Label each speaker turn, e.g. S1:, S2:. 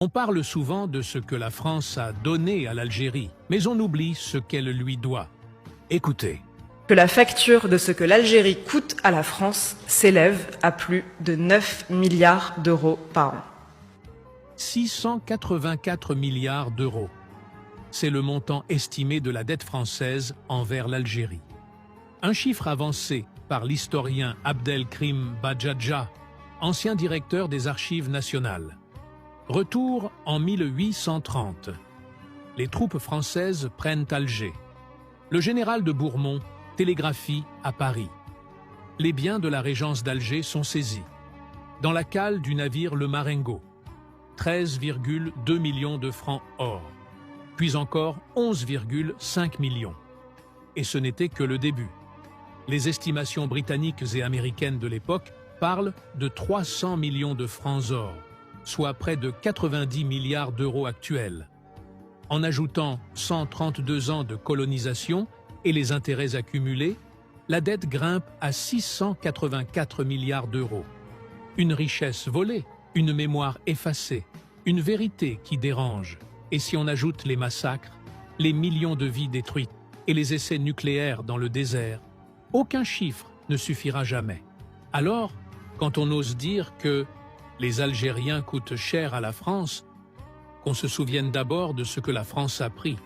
S1: On parle souvent de ce que la France a donné à l'Algérie, mais on oublie ce qu'elle lui doit. Écoutez.
S2: Que la facture de ce que l'Algérie coûte à la France s'élève à plus de 9 milliards d'euros par an.
S1: 684 milliards d'euros. C'est le montant estimé de la dette française envers l'Algérie. Un chiffre avancé par l'historien Abdelkrim Bajadja, ancien directeur des Archives nationales. Retour en 1830. Les troupes françaises prennent Alger. Le général de Bourmont télégraphie à Paris. Les biens de la régence d'Alger sont saisis. Dans la cale du navire le Marengo, 13,2 millions de francs or, puis encore 11,5 millions. Et ce n'était que le début. Les estimations britanniques et américaines de l'époque parlent de 300 millions de francs or, soit près de 90 milliards d'euros actuels. En ajoutant 132 ans de colonisation et les intérêts accumulés, la dette grimpe à 684 milliards d'euros. Une richesse volée, une mémoire effacée, une vérité qui dérange. Et si on ajoute les massacres, les millions de vies détruites et les essais nucléaires dans le désert, aucun chiffre ne suffira jamais. Alors, quand on ose dire que les Algériens coûtent cher à la France, qu'on se souvienne d'abord de ce que la France a pris.